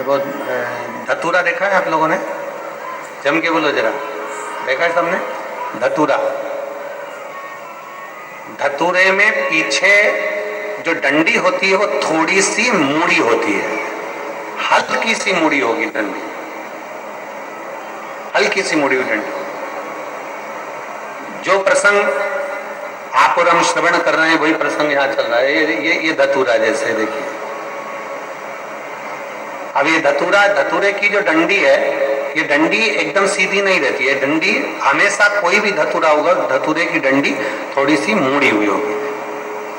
वो धतूरा देखा है आप लोगों ने? जम के बोलो जरा, देखा है सबने? धतूरा, धतूरे में पीछे जो डंडी होती है वो थोड़ी सी मुड़ी होती है, हल्की सी मुड़ी होगी डंडी, हल्की सी मुड़ी हुई डंडी। जो प्रसंग आप और हम श्रवण कर रहे हैं वही प्रसंग यहाँ चल रहा है। ये धतूरा जैसे देखिए, अब ये धतूरे की जो डंडी है, ये डंडी एकदम सीधी नहीं रहती है। डंडी हमेशा, कोई भी धतूरा होगा, धतूरे की डंडी थोड़ी सी मुड़ी हुई होगी,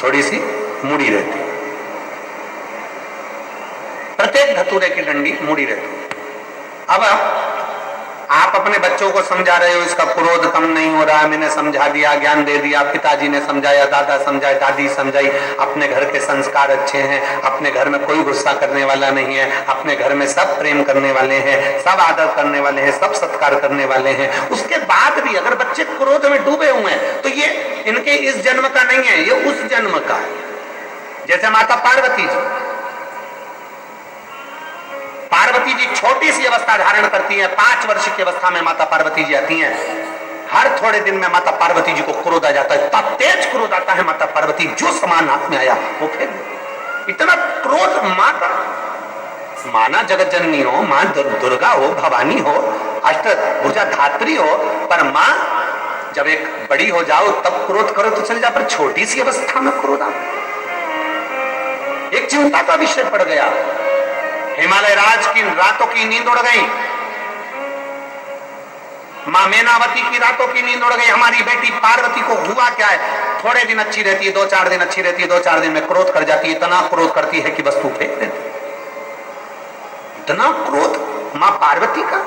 थोड़ी सी मुड़ी रहती है। प्रत्येक धतूरे की डंडी मुड़ी रहती है। अब आप अपने बच्चों को समझा रहे हो, इसका क्रोध कम नहीं हो रहा है, मैंने समझा दिया, ज्ञान दे दिया, पिताजी ने समझाया, दादा समझाए, दादी समझाई, अपने घर के संस्कार अच्छे हैं, अपने घर में कोई गुस्सा करने वाला नहीं है, अपने घर में सब प्रेम करने वाले हैं, सब आदर करने वाले हैं, सब सत्कार करने वाले हैं। उसके बाद भी अगर बच्चे क्रोध में डूबे हुए हैं तो ये इनके इस जन्म का नहीं है, ये उस जन्म का है। जैसे माता पार्वती जी, पार्वती जी छोटी सी अवस्था धारण करती हैं, 5 वर्ष की अवस्था में माता पार्वती जी आती हैं। हर थोड़े दिन में माता पार्वती जी को क्रोध आ जाता है, इतना तेज क्रोध आता है माता पार्वती, जो सामान हाथ में आया वो फेंक देती। इतना क्रोध मां का, माना जगत जननी हो, मां दुर्गा हो, भवानी हो, अष्टभुजा धात्री हो, पर मां जब एक बड़ी हो जाओ तब क्रोध करो तो चल जा, पर छोटी सी अवस्था में क्रोध आ, एक चिंता का विषय पड़ गया। हिमालय राज की रातों की नींद उड़ गई, मां मैनावती की रातों की नींद उड़ गई। हमारी बेटी पार्वती को हुआ क्या है, थोड़े दिन अच्छी रहती है, 2-4 दिन अच्छी रहती है, 2-4 दिन में क्रोध कर जाती है, इतना क्रोध करती है कि वस्तु फेंक देती। इतना क्रोध मां पार्वती का,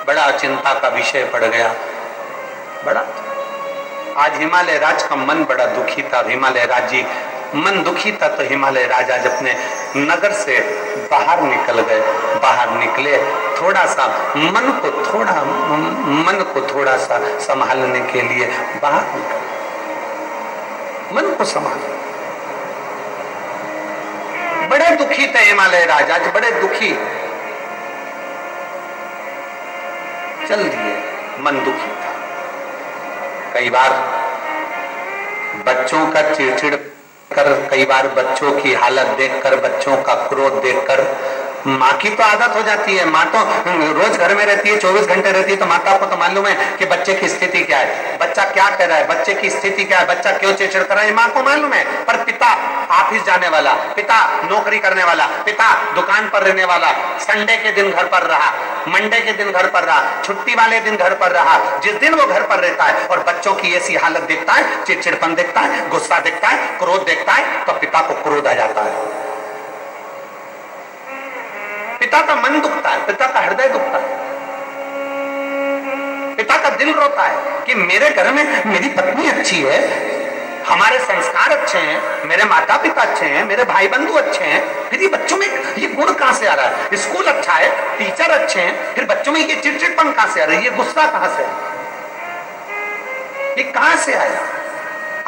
बड़ा चिंता का विषय पड़ गया। बड़ा आज हिमालय राज का मन बड़ा दुखी था। हिमालय राज जी मन दुखी था तो हिमालय राज आज अपने नगर से बाहर निकल गए। बाहर निकले, थोड़ा सा मन को थोड़ा सा संभालने के लिए बाहर निकले, मन को संभाल। बड़े दुखी थे हिमालय राज, आज बड़े दुखी चल दिए, मन दुखी था। कई बार बच्चों का चिड़चिड़ कर, कई बार बच्चों की हालत देखकर, बच्चों का क्रोध देखकर माँ की तो आदत हो जाती है। माँ तो रोज घर में रहती है, 24 घंटे रहती है, तो माता को तो मालूम है कि बच्चे की स्थिति क्या है, बच्चा क्या कर रहा है, बच्चे की स्थिति क्या है, बच्चा क्यों चिड़चिड़ कर रहा है, माँ को मालूम है। पर पिता ऑफिस जाने वाला, पिता नौकरी करने वाला, पिता दुकान पर रहने वाला, संडे के दिन घर पर रहा, मंडे के दिन घर पर रहा, छुट्टी वाले दिन घर पर रहा, जिस दिन वो घर पर रहता है और बच्चों की ऐसी हालत देखता है, चिड़चिड़पन देखता है, गुस्सा देखता है, क्रोध देखता है, तो पिता को क्रोध आ जाता है। पिता का मन दुखता है, पिता का हृदय दुखता है, पिता का दिल रोता है कि मेरे घर में मेरी पत्नी अच्छी है, हमारे संस्कार अच्छे हैं, मेरे माता पिता अच्छे हैं, मेरे भाई बंधु अच्छे हैं, फिर ये बच्चों में ये गुण कहां से आ रहा है? स्कूल अच्छा है, टीचर अच्छे हैं, फिर बच्चों में ये चिड़चिड़पन कहां से आ रहा है? ये गुस्सा कहां से आया? ये कहां से आया?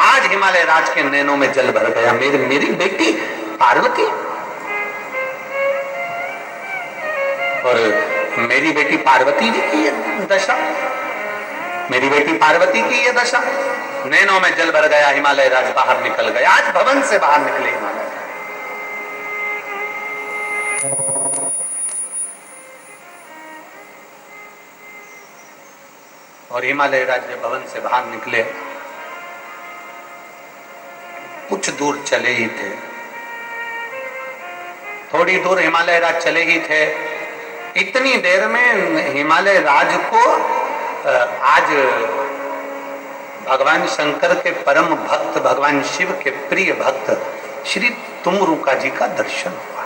आज हिमालय राज के नैनों में जल भर गया। मेरी बेटी पार्वती, और मेरी बेटी पार्वती जी की ये दशा, मेरी बेटी पार्वती की ये दशा, नैनों में जल भर गया। हिमालय राज बाहर निकल गया, आज भवन से बाहर निकले हिमालय। और हिमालय राज जब भवन से बाहर निकले, कुछ दूर चले ही थे, थोड़ी दूर हिमालय राज चले ही थे। इतनी देर में हिमालय राज को आज भगवान शंकर के परम भक्त, भगवान शिव के प्रिय भक्त श्री तुमरुका जी का दर्शन हुआ।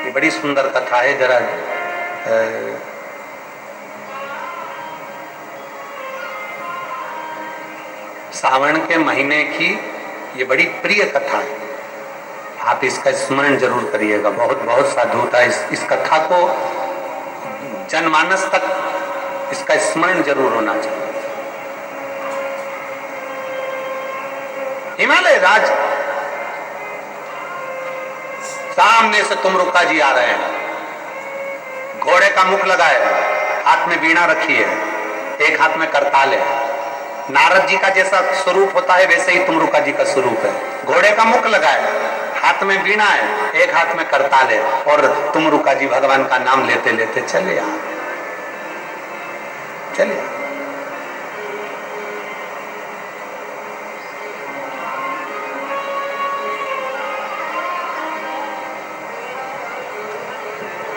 ये बड़ी सुंदर कथा है। जरा सावन के महीने की ये बड़ी प्रिय कथा है, आप इसका स्मरण जरूर करिएगा। बहुत बहुत साधुता इस कथा को जनमानस तक इसका स्मरण जरूर होना चाहिए। हिमालय राज, सामने से तुमरुका जी आ रहे हैं, घोड़े का मुख लगाए, हाथ में वीणा रखी है, एक हाथ में करताल है। नारद जी का जैसा स्वरूप होता है वैसे ही तुमरुका जी का स्वरूप है। घोड़े का मुख लगाए, हाथ में वीणा है, एक हाथ में करताल है, और तुमरुका जी भगवान का नाम लेते लेते चले आ चले।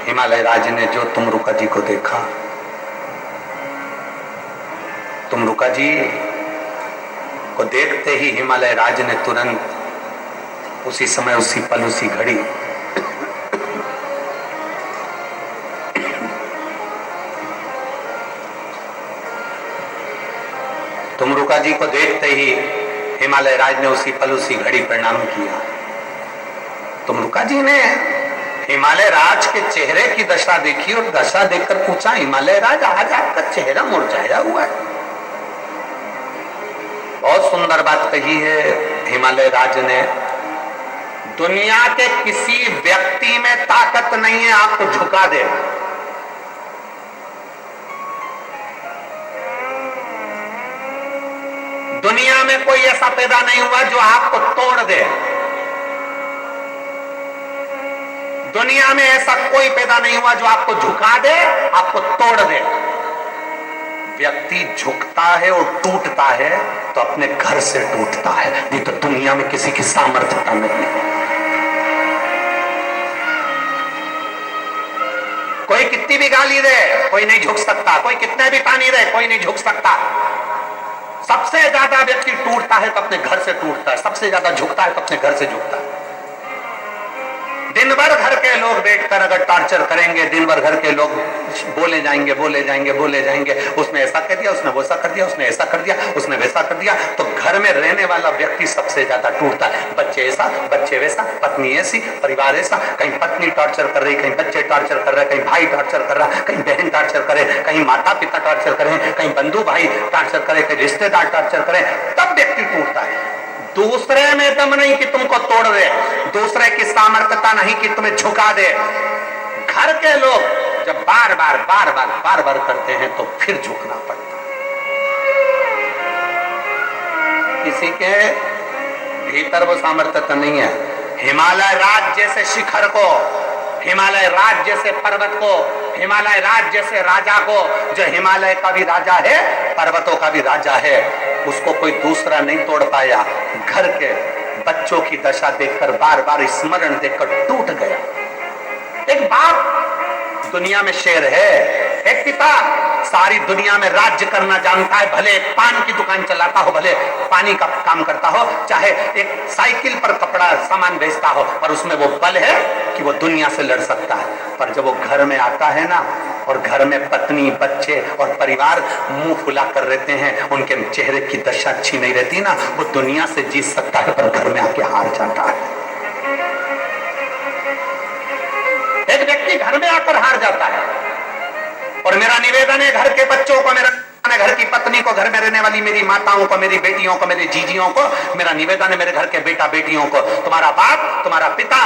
हिमालय राज ने जो तुमरुका जी को देखा, तुमरुका जी को देखते ही हिमालय राज ने तुरंत उसी समय, उसी पल, उसी घड़ी तुमरुका जी को देखते ही हिमालय राज ने उसी पल, उसी घड़ी प्रणाम किया। तुमरुका जी ने हिमालय राज के चेहरे की दशा देखी और दशा देखकर पूछा, हिमालय राज आज आपका चेहरा मुरझाया हुआ है। बहुत सुंदर बात कही है हिमालय राज ने, दुनिया के किसी व्यक्ति में ताकत नहीं है आपको झुका दे। दुनिया में कोई ऐसा पैदा नहीं हुआ जो आपको तोड़ दे। दुनिया में ऐसा कोई पैदा नहीं हुआ जो आपको झुका दे, आपको तोड़ दे। व्यक्ति झुकता है और टूटता है तो अपने घर से टूटता है, नहीं तो दुनिया में किसी की सामर्थ्यता नहीं है। कोई कितनी भी गाली दे कोई नहीं झुक सकता, कोई कितने भी पानी दे कोई नहीं झुक सकता। सबसे ज्यादा व्यक्ति टूटता है तो अपने घर से टूटता है, सबसे ज्यादा झुकता है तो अपने घर से झुकता है। दिन भर घर के लोग बैठकर अगर टॉर्चर करेंगे, दिन भर घर के लोग बोले जाएंगे, बोले जाएंगे, बोले जाएंगे, उसने ऐसा कर दिया, उसने वैसा कर दिया, उसने ऐसा कर दिया, उसने वैसा कर दिया, तो घर में रहने वाला व्यक्ति सबसे ज्यादा टूटता है। बच्चे ऐसा, बच्चे वैसा, पत्नी ऐसी, परिवार ऐसा, कहीं पत्नी टॉर्चर कर रही, कहीं बच्चे टॉर्चर कर रहे, कहीं भाई टॉर्चर कर रहा, कहीं बहन टॉर्चर करे, कहीं माता पिता टॉर्चर करें, कहीं बंधु भाई टॉर्चर करे, कहीं रिश्तेदार टॉर्चर करें, तब व्यक्ति टूटता है। दूसरे में दम नहीं कि तुमको तोड़ दे, दूसरे की सामर्थ्यता नहीं कि तुम्हें झुका दे। घर के लोग जब बार बार करते हैं तो फिर झुकना पड़ता है। किसी के भीतर वो सामर्थ्यता नहीं है। हिमालय राज जैसे शिखर को, हिमालय राज जैसे पर्वत को, हिमालय राज जैसे राजा को, जो हिमालय का भी राजा है, पर्वतों का भी राजा है, उसको कोई दूसरा नहीं तोड़ पाया। घर के बच्चों की दशा देखकर, बार बार स्मरण देखकर टूट गया। एक बाप दुनिया में शेर है, एक पिता सारी दुनिया में राज्य करना जानता है, भले एक पान की दुकान चलाता हो, भले पानी का काम करता हो, चाहे एक साइकिल पर कपड़ा सामान बेचता हो, पर उसमें वो बल है कि वो दुनिया से लड़ सकता है। पर जब वो घर में आता है ना, और घर में पत्नी, बच्चे और परिवार मुंह फुला कर रहते हैं, उनके चेहरे की दशा अच्छी नहीं रहती ना, वो दुनिया से जीत सकता है पर घर में आके हार जाता है। एक व्यक्ति घर में आकर हार जाता है। और मेरा निवेदन है घर के बच्चों को, मेरा घर की पत्नी को, घर में रहने वाली मेरी माताओं को, मेरी बेटियों को, मेरी जीजियों को, मेरा निवेदन है मेरे घर के बेटा बेटियों को, तुम्हारा बाप, तुम्हारा पिता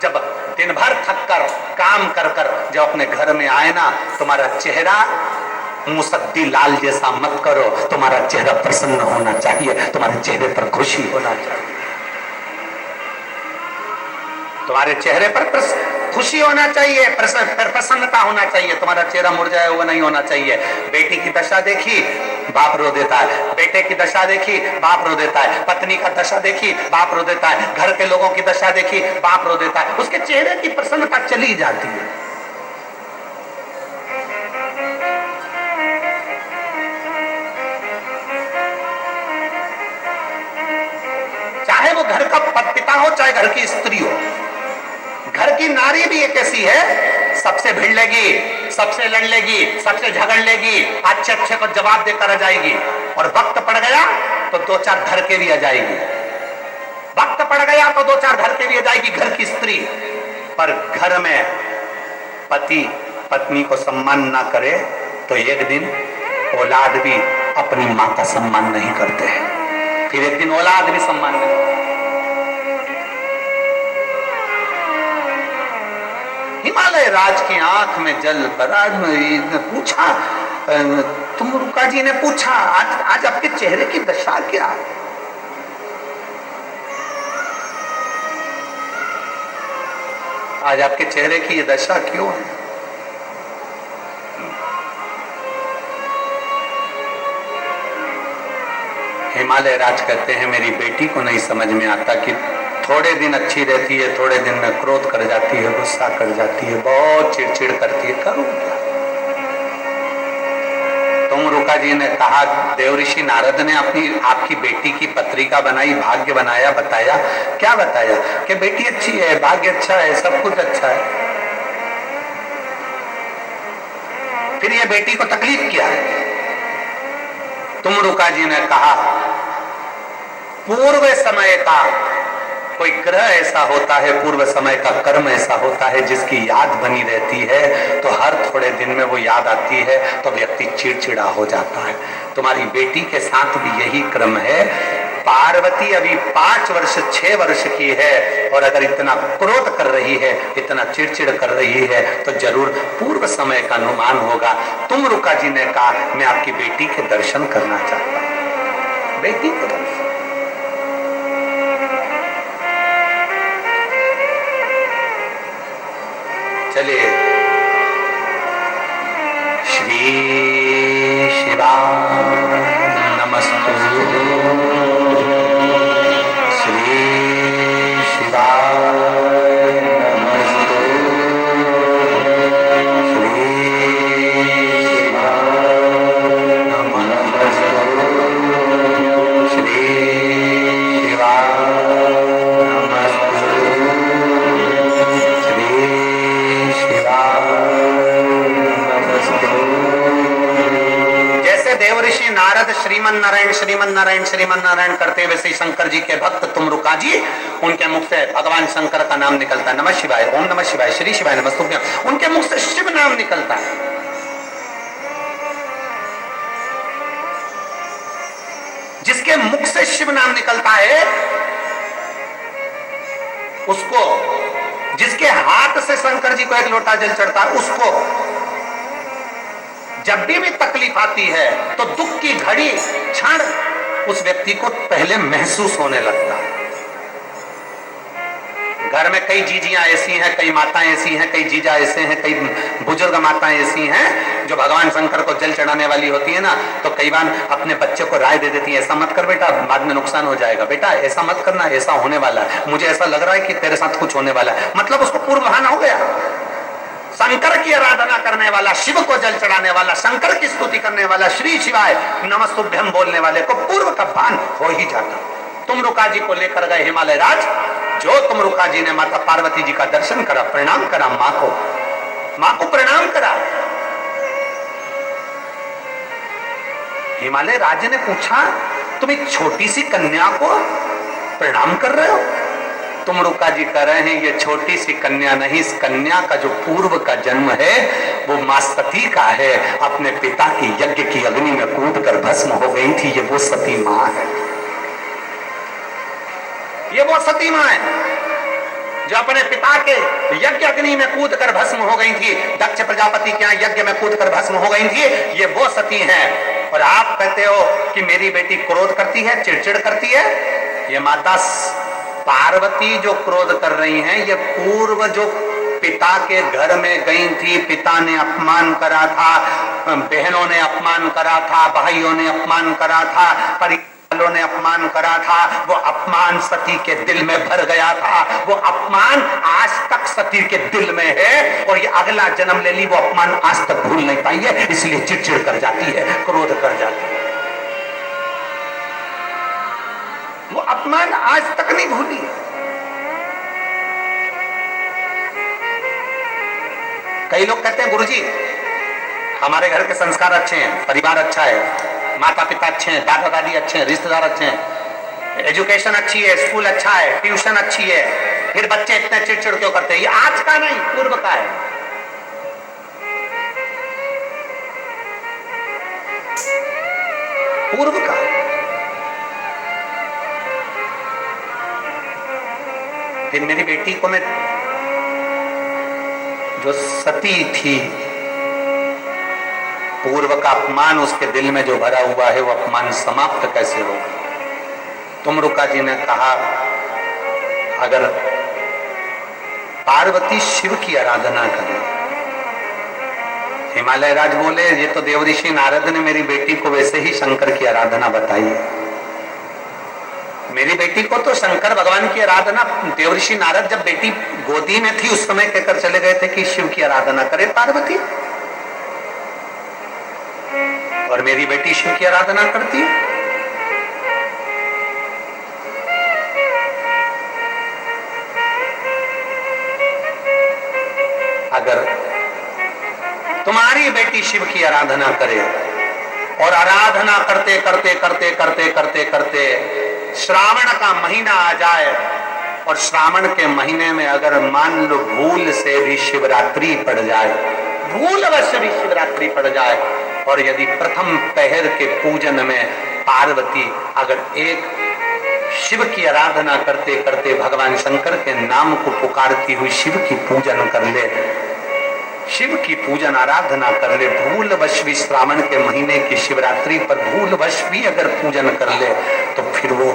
जब दिन भर थक कर काम कर कर जब अपने घर में आए ना, तुम्हारा चेहरा मुसद्दी लाल जैसा मत करो, तुम्हारा चेहरा प्रसन्न होना चाहिए, तुम्हारे चेहरे पर खुशी होना चाहिए, तुम्हारे चेहरे पर खुशी होना चाहिए, प्रसन्नता होना चाहिए, तुम्हारा चेहरा मुरझाया हुआ नहीं होना चाहिए। बेटी की दशा देखी, बाप रो देता है, बेटे की दशा देखी, बाप रो देता है, पत्नी का दशा देखी, बाप रो देता है, घर के लोगों की दशा देखी, बाप रो देता है, उसके चेहरे की प्रसन्नता चली जाती है। चाहे वो घर का पिता हो, चाहे घर की स्त्री हो, घर की नारी भी एक ऐसी है, सबसे भिड़ लेगी, सबसे लड़ लेगी, सबसे झगड़ लेगी, अच्छे अच्छे को जवाब देकर आ जाएगी, और वक्त पड़ गया तो दो चार धर के भी आ जाएगी, वक्त पड़ गया तो दो चार धर के भी आ जाएगी घर की स्त्री। पर घर में पति पत्नी को सम्मान ना करे तो एक दिन औलाद भी अपनी मां का सम्मान नहीं करते हैं, फिर एक दिन औलाद भी सम्मान नहीं। हिमालय राज की आंख में जल भरा। पूछा, तुमरुका जी ने पूछा, आज आपके चेहरे की दशा क्या है? आज आपके चेहरे की ये दशा क्यों है? हिमालय राज कहते हैं, मेरी बेटी को नहीं समझ में आता कि थोड़े दिन अच्छी रहती है, थोड़े दिन में क्रोध कर जाती है, गुस्सा कर जाती है, बहुत चिड़चिड़ करती है, करूं क्या? तुमरुका जी ने कहा, देवऋषि नारद ने आपकी बेटी की पत्रिका बनाई, भाग्य बनाया, बताया। क्या बताया? कि बेटी अच्छी है, भाग्य अच्छा है, सब कुछ अच्छा है। फिर ये बेटी को तकलीफ क्या है? तुमरुका जी ने कहा, पूर्व समय का कोई ग्रह ऐसा होता है, पूर्व समय का कर्म ऐसा होता है जिसकी याद बनी रहती है, तो हर थोड़े दिन में वो याद आती है तो व्यक्ति चिड़चिड़ा हो जाता है। तुम्हारी बेटी के साथ भी यही क्रम है। पार्वती अभी 5 वर्ष 6 वर्ष की है और अगर इतना क्रोध कर रही है, इतना चिड़चिड़ कर रही है, तो जरूर पूर्व समय का अनुमान होगा। तुमरुका जी ने कहा, मैं आपकी बेटी के दर्शन करना चाहता हूं। बेटी के दर्शन, चलिए। श्री शिवाय नमस्तु, श्री शिवाय नमस्तु, श्री शिवाय नमस्तु, श्री शिवाय देवऋषि नारद श्रीमन नारायण श्रीमन नारायण श्रीमन नारायण करते, वैसे शंकर जी के भक्त तुमरुका जी, उनके मुख से भगवान शंकर का नाम निकलता है, नमः शिवाय, ओम नमः शिवाय, श्री शिवाय नमस्तुभ्यं। उनके मुख से शिव नाम निकलता है। जिसके मुख से शिव नाम निकलता है उसको, जिसके हाथ से शंकर जी को एक लोटा जल चढ़ता है, उसको जब भी तकलीफ आती है तो दुख की घड़ी क्षण उस व्यक्ति को पहले महसूस होने लगता है। घर में कई जीजियां ऐसी हैं, कई माताएं ऐसी हैं, कई जीजा ऐसे हैं, कई बुजुर्ग माताएं ऐसी हैं जो भगवान शंकर को जल चढ़ाने वाली होती है ना, तो कई बार अपने बच्चे को राय दे देती है, ऐसा मत कर बेटा, बाद में नुकसान हो जाएगा, बेटा ऐसा मत करना, ऐसा होने वाला है, मुझे ऐसा लग रहा है कि तेरे साथ कुछ होने वाला है। मतलब उसको पूर्वाभान हो गया। शंकर की आराधना करने वाला, शिव को जल चढ़ाने वाला, शंकर की स्तुति करने वाला, श्री शिवाय नमस्तुभ्यं बोलने वाले को पूर्व का भान हो ही जाता। तुमरुका जी को लेकर गए हिमालय राज। जो तुमरुका जी ने माता पार्वती जी का दर्शन करा, प्रणाम करा मां को प्रणाम करा। हिमालय राज ने पूछा, तुम एक छोटी सी कन्या को प्रणाम कर रहे हो? तुमरुका जी कह रहे हैं, ये छोटी सी कन्या नहीं, इस कन्या का जो पूर्व का जन्म है वो मां सती का है। अपने पिता की यज्ञ की अग्नि में कूद कर भस्म हो गई थी, ये वो सती मां है। ये वो सती मां है जो अपने पिता के यज्ञ अग्नि में कूद कर भस्म हो गई थी, दक्ष प्रजापति के यहाँ यज्ञ में कूद कर भस्म हो गई थी। ये वो सती है। और आप कहते हो कि मेरी बेटी क्रोध करती है, चिड़चिड़ करती है। ये माता पार्वती जो क्रोध कर रही हैं, ये पूर्व जो पिता के घर में गई थी, पिता ने अपमान करा था, बहनों ने अपमान करा था, भाइयों ने अपमान करा था, परिवारों ने अपमान करा था, वो अपमान सती के दिल में भर गया था। वो अपमान आज तक सती के दिल में है और ये अगला जन्म ले ली, वो अपमान आज तक भूल नहीं पाई है, इसलिए चिड़चिड़ कर जाती है, क्रोध कर जाती है। वो अपमान आज तक नहीं भूली। कई लोग कहते हैं, गुरुजी हमारे घर के संस्कार अच्छे हैं, परिवार अच्छा है, माता पिता अच्छे हैं, दादा दादी अच्छे हैं, रिश्तेदार अच्छे हैं, एजुकेशन अच्छी है, स्कूल अच्छा है, ट्यूशन अच्छी है, फिर बच्चे इतने चिड़चिड़ क्यों करते हैं? ये आज का नहीं, पूर्व का है। पूर्व का। फिर मेरी बेटी को मैं, जो सती थी, पूर्व का अपमान उसके दिल में जो भरा हुआ है वो अपमान समाप्त कैसे होगा। तुमरुका जी ने कहा, अगर पार्वती शिव की आराधना करे, हिमालय राज बोले ये तो देवऋषि नारद ने मेरी बेटी को वैसे ही शंकर की आराधना बताई है। मेरी बेटी को तो शंकर भगवान की आराधना देवऋषि नारद जब बेटी गोदी में थी उस समय कहकर चले गए थे कि शिव की आराधना करे पार्वती, और मेरी बेटी शिव की आराधना करती। अगर तुम्हारी बेटी शिव की आराधना करे और आराधना करते करते करते करते करते करते श्रावण का महीना आ जाए, और श्रावण के महीने में अगर मान लो भूल से भी शिवरात्रि पड़ जाए, भूलवश भी शिवरात्रि पड़ जाए, और यदि प्रथम पहर के पूजन में पार्वती अगर एक शिव की आराधना करते करते भगवान शंकर के नाम को पुकारती हुई शिव की पूजन कर ले, शिव की पूजन आराधना कर ले, भूलवश भी श्रावण के महीने की शिवरात्रि पर भूलवश भी अगर पूजन कर ले, तो फिर वो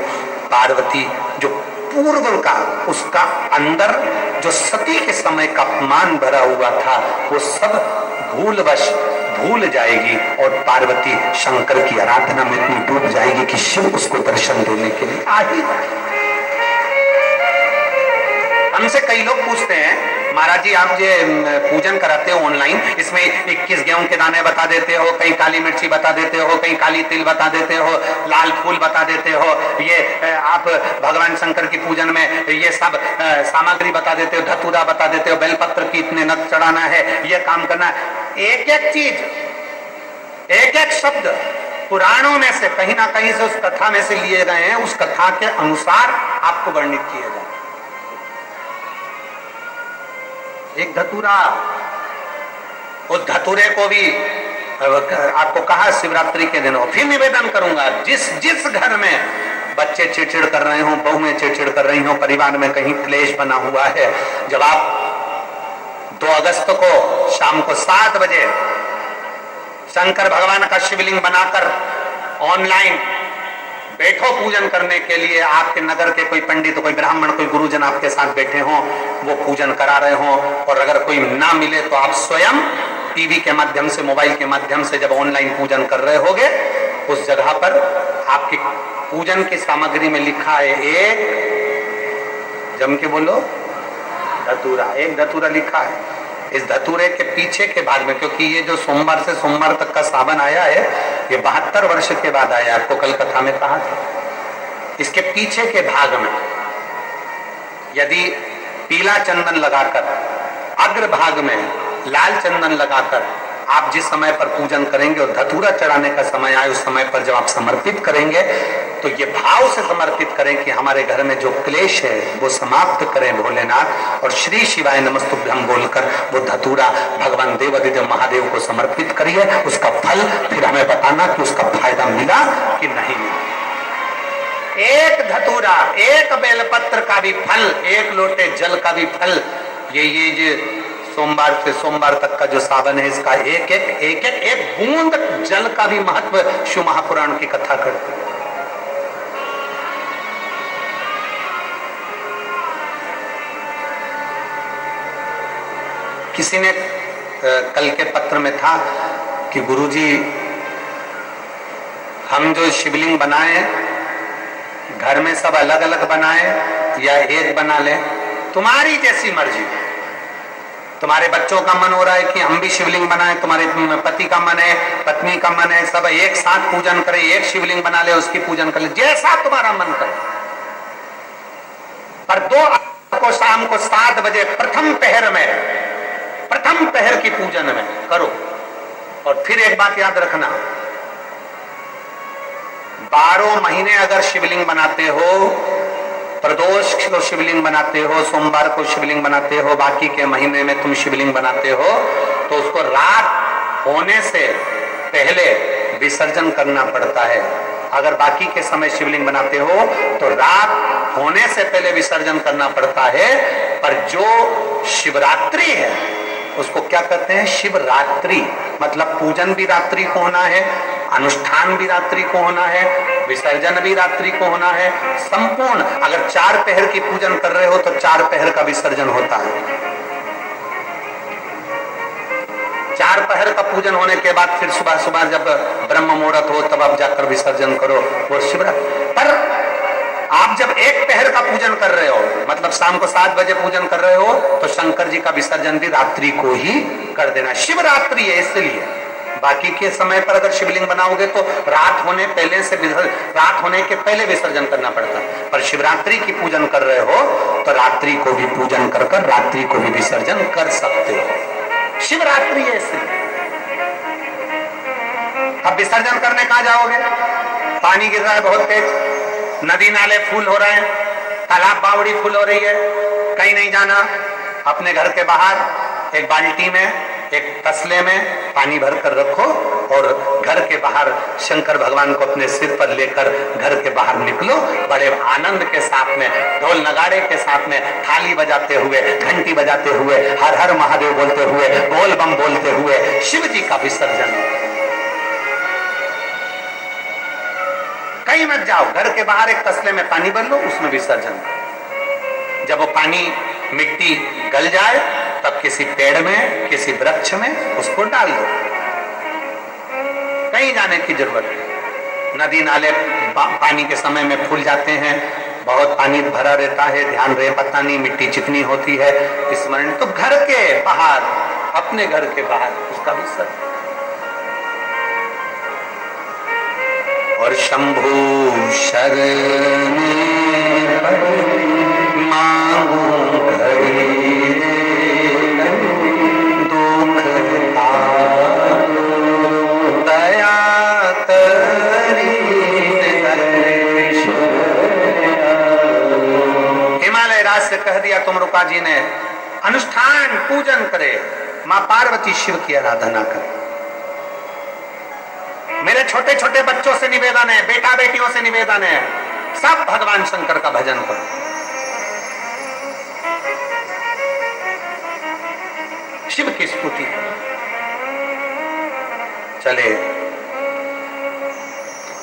पार्वती जो पूर्व का उसका अंदर जो सती के समय का अपमान भरा हुआ था वो सब भूलवश भूल जाएगी, और पार्वती शंकर की आराधना में इतनी डूब जाएगी कि शिव उसको दर्शन देने के लिए आ ही। हमसे कई लोग पूछते हैं, महाराज जी आप जो पूजन कराते हो ऑनलाइन, इसमें 21 गेहूं के दाने बता देते हो, कहीं काली मिर्ची बता देते हो, कहीं काली तिल बता देते हो, लाल फूल बता देते हो, ये आप भगवान शंकर की पूजन में ये सब सामग्री बता देते हो, धतूरा बता देते हो, बेलपत्र की इतने नग चढ़ाना है, ये काम करना है। एक एक चीज, एक एक शब्द पुराणों में से कहीं ना कहीं से उस कथा में से लिए गए हैं, उस कथा के अनुसार आपको वर्णित किए गए। एक धतूरा, उस धतूरे को भी आपको कहा शिवरात्रि के दिन हो। फिर निवेदन करूंगा, जिस जिस घर में बच्चे चिड़चिड़ कर रहे हो, बहुएं चिड़चिड़ कर रही हो, परिवार में कहीं क्लेश बना हुआ है, जब आप 2 अगस्त को शाम को 7 बजे शंकर भगवान का शिवलिंग बनाकर ऑनलाइन बैठो पूजन करने के लिए, आपके नगर के कोई पंडित, कोई ब्राह्मण, कोई गुरुजन आपके साथ बैठे हों, वो पूजन करा रहे हों, और अगर कोई ना मिले तो आप स्वयं टीवी के माध्यम से, मोबाइल के माध्यम से जब ऑनलाइन पूजन कर रहे होगे, उस जगह पर आपकी पूजन की सामग्री में लिखा है एक, जम के बोलो, धतूरा, एक धतूरा लिखा है। इस धतूरे के पीछे के भाग में, क्योंकि ये जो सोमवार से सोमवार तक का सावन आया है, ये 72 वर्ष के बाद आया, आपको कल कथा में कहा था। इसके पीछे के भाग में यदि पीला चंदन लगाकर, अग्र भाग में लाल चंदन लगाकर आप जिस समय पर पूजन करेंगे और धतूरा चढ़ाने का समय आए, उस समय पर जब आप समर्पित करेंगे तो ये भाव से समर्पित करें कि हमारे घर में जो क्लेश है वो समाप्त करें भोलेनाथ, और श्री शिवाय नमस्तुभ्यं बोलकर वो धतूरा भगवान देवादिदेव महादेव को समर्पित करिए। उसका फल फिर हमें बताना कि उसका फायदा मिला कि नहीं मिला। एक धतूरा, एक बेलपत्र का भी फल, एक लोटे जल का भी फल, ये जो सोमवार से सोमवार तक का जो सावन है, इसका एक एक बूंद जल का भी महत्व शिव महापुराण की कथा करती है। किसी ने कल के पत्र में था कि गुरुजी हम जो शिवलिंग बनाए घर में सब अलग अलग बनाए या एक बना ले, तुम्हारी जैसी मर्जी। तुम्हारे बच्चों का मन हो रहा है कि हम भी शिवलिंग बनाए, तुम्हारे पति का मन है, पत्नी का मन है, सब एक साथ पूजन करें, एक शिवलिंग बना ले, उसकी पूजन कर ले, जैसा तुम्हारा मन करे। पर 2 अगस्त को शाम को 7 बजे प्रथम पहर में, प्रथम पहर की पूजन में करो। और फिर एक बात याद रखना, 12 महीने अगर शिवलिंग बनाते हो, प्रदोष को शिवलिंग बनाते हो, सोमवार को शिवलिंग बनाते हो, बाकी के महीने में तुम शिवलिंग बनाते हो, तो उसको रात होने से पहले विसर्जन करना पड़ता है। अगर बाकी के समय शिवलिंग बनाते हो तो रात होने से पहले विसर्जन करना पड़ता है। पर जो शिवरात्रि है उसको क्या कहते हैं? शिवरात्रि। मतलब पूजन भी रात्रि को होना है, अनुष्ठान भी रात्रि को होना है, विसर्जन भी रात्रि को होना है। संपूर्ण अगर 4 पहर की पूजन कर रहे हो तो 4 पहर का विसर्जन होता है। 4 पहर का पूजन होने के बाद फिर सुबह सुबह जब ब्रह्म मुहूर्त हो तब आप जाकर विसर्जन करो, वो शिवरात्रि। पर आप जब 1 पहर का पूजन कर रहे हो, मतलब शाम को 7 बजे पूजन कर रहे हो, तो शंकर जी का विसर्जन भी रात्रि को ही कर देना। शिवरात्रि है इसलिए। बाकी के समय पर अगर शिवलिंग बनाओगे तो रात होने के पहले विसर्जन करना पड़ता है। पर शिवरात्रि की पूजन कर रहे हो तो रात्रि को भी पूजन कर रात्रि को भी विसर्जन कर सकते हो। शिवरात्रि है इसलिए। अब विसर्जन करने कहां जाओगे? पानी गिर रहा है बहुत तेज, नदी नाले फूल हो रहे हैं, तालाब बावड़ी फूल हो रही है, कहीं नहीं जाना। अपने घर के बाहर एक बाल्टी में, एक तसले में पानी भर कर रखो और घर के बाहर शंकर भगवान को अपने सिर पर लेकर घर के बाहर निकलो। बड़े आनंद के साथ में, ढोल नगाड़े के साथ में, थाली बजाते हुए, घंटी बजाते हुए, हर हर महादेव बोलते हुए, बोल बम बोलते हुए शिव जी का विसर्जन। कहीं मत जाओ, घर के बाहर एक तसले में पानी भर लो, उसमें विसर्जन। जब वो पानी मिट्टी गल जाए तब किसी पेड़ में, किसी वृक्ष में उसको डाल दो। कहीं जाने की जरूरत नहीं। नदी नाले पानी के समय में फूल जाते हैं, बहुत पानी भरा रहता है, ध्यान रहे पता नहीं मिट्टी चिकनी होती है, स्मरण। तो घर के बाहर, अपने घर के बाहर उसका विसर्जन। और शंभु शरण मांगू घड़ी दुख दया करी। हिमालय राज से कह दिया तुमरुका जी ने, अनुष्ठान पूजन करे, मां पार्वती शिव की आराधना करे। मेरे छोटे छोटे बच्चों से निवेदन है, बेटा बेटियों से निवेदन है, सब भगवान शंकर का भजन करो। शिव की स्तुति चले।